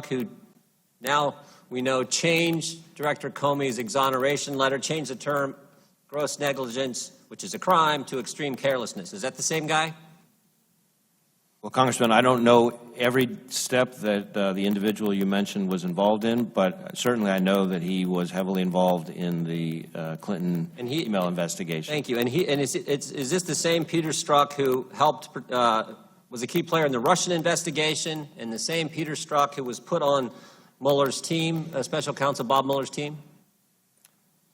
who now we know changed Director Comey's exoneration letter, changed the term gross negligence, which is a crime, to extreme carelessness. Is that the same guy? Well, Congressman, I don't know every step that the individual you mentioned was involved in, but certainly I know that he was heavily involved in the Clinton email investigation. Thank you. And is this the same Peter Strzok who helped, was a key player in the Russian investigation, and the same Peter Strzok who was put on Mueller's team, Special Counsel Bob Mueller's team?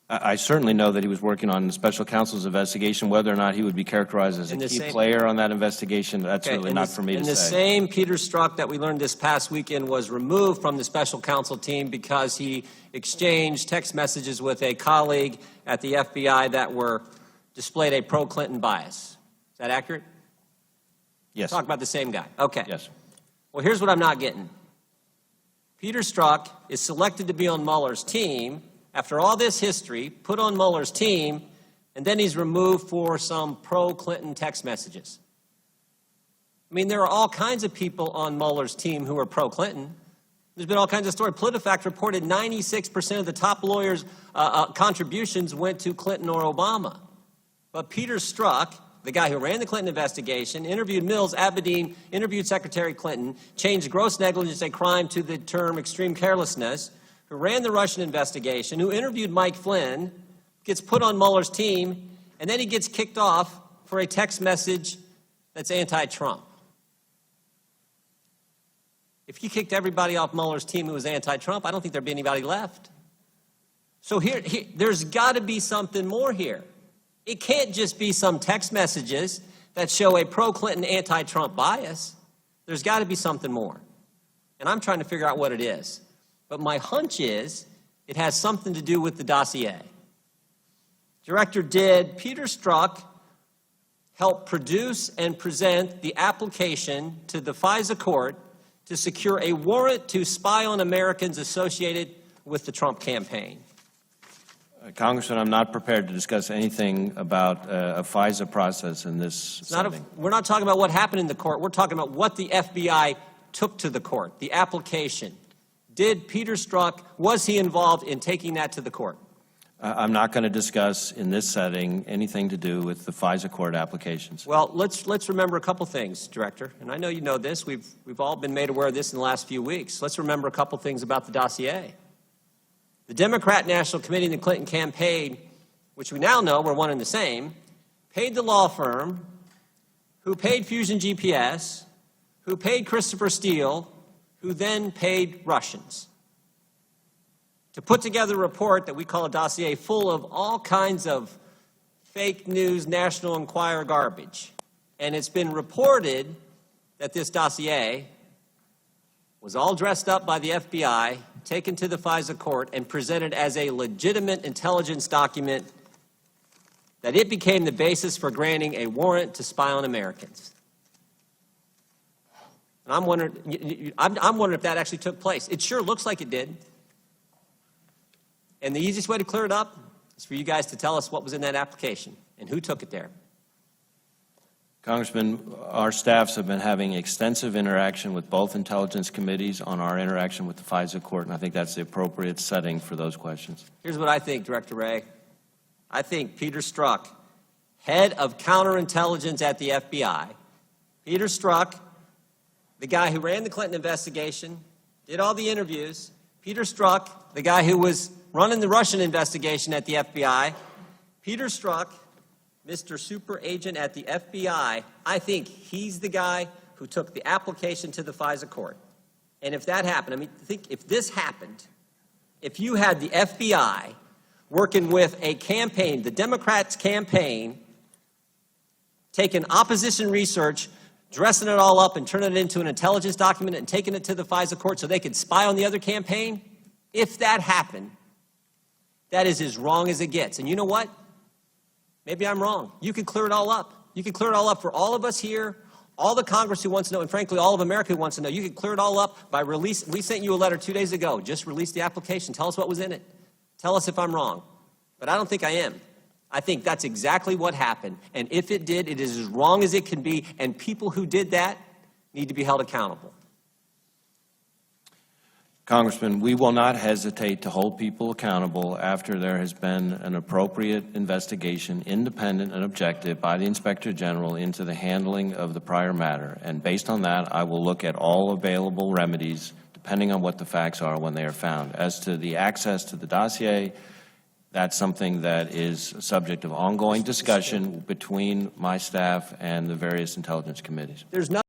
I certainly know that he was working on the special counsel's investigation. Whether or not he would be characterized as a key player on that investigation, that's really not for me to say. And the same Peter Strzok that we learned this past weekend was removed from the special counsel team because he exchanged text messages with a colleague at the FBI that displayed a pro-Clinton bias. Is that accurate? Yes. Talk about the same guy. Okay. Yes. Well, here's what I'm not getting. Peter Strzok is selected to be on Mueller's team after all this history, put on Mueller's team, and then he's removed for some pro-Clinton text messages. I mean, there are all kinds of people on Mueller's team who are pro-Clinton. There's been all kinds of stories. PolitiFact reported 96% of the top lawyers' contributions went to Clinton or Obama. But Peter Strzok, the guy who ran the Clinton investigation, interviewed Mills, Abedin, interviewed Secretary Clinton, changed gross negligence a crime to the term extreme carelessness, who ran the Russian investigation, who interviewed Mike Flynn, gets put on Mueller's team, and then he gets kicked off for a text message that's anti-Trump. If you kicked everybody off Mueller's team who was anti-Trump, I don't think there'd be anybody left. So there's got to be something more here. It can't just be some text messages that show a pro-Clinton, anti-Trump bias. There's got to be something more. And I'm trying to figure out what it is. But my hunch is it has something to do with the dossier. Director, did Peter Strzok help produce and present the application to the FISA court to secure a warrant to spy on Americans associated with the Trump campaign? Congressman, I'm not prepared to discuss anything about a FISA process in this setting. We're not talking about what happened in the court. We're talking about what the FBI took to the court, the application. Did Peter Strzok, was he involved in taking that to the court? I'm not going to discuss in this setting anything to do with the FISA court applications. Well, let's remember a couple things, Director. And I know you know this. We've all been made aware of this in the last few weeks. Let's remember a couple things about the dossier. The Democrat National Committee in the Clinton campaign, which we now know were one and the same, paid the law firm, who paid Fusion GPS, who paid Christopher Steele, who then paid Russians to put together a report that we call a dossier full of all kinds of fake news, National Enquirer garbage. And it's been reported that this dossier was all dressed up by the FBI, taken to the FISA court, and presented as a legitimate intelligence document, that it became the basis for granting a warrant to spy on Americans. And I'm wondering if that actually took place. It sure looks like it did. And the easiest way to clear it up is for you guys to tell us what was in that application and who took it there. Congressman, our staffs have been having extensive interaction with both intelligence committees on our interaction with the FISA court, and I think that's the appropriate setting for those questions. Here's what I think, Director Wray. I think Peter Strzok, head of counterintelligence at the FBI, Peter Strzok, the guy who ran the Clinton investigation, did all the interviews, Peter Strzok, the guy who was running the Russian investigation at the FBI, Peter Strzok, Mr. Super Agent at the FBI, I think he's the guy who took the application to the FISA court. And if that happened, I mean, think if this happened, if you had the FBI working with a campaign, the Democrats' campaign, taking opposition research, dressing it all up and turning it into an intelligence document and taking it to the FISA court so they could spy on the other campaign, if that happened, that is as wrong as it gets. And you know what? Maybe I'm wrong. You can clear it all up. You can clear it all up for all of us here, all the Congress who wants to know, and frankly, all of America who wants to know. You can clear it all up by release. We sent you a letter 2 days ago. Just release the application. Tell us what was in it. Tell us if I'm wrong. But I don't think I am. I think that's exactly what happened. And if it did, it is as wrong as it can be. And people who did that need to be held accountable. Congressman, we will not hesitate to hold people accountable after there has been an appropriate investigation, independent and objective, by the Inspector General into the handling of the prior matter. And based on that, I will look at all available remedies, depending on what the facts are when they are found. As to the access to the dossier, that's something that is a subject of ongoing discussion between my staff and the various intelligence committees. There's no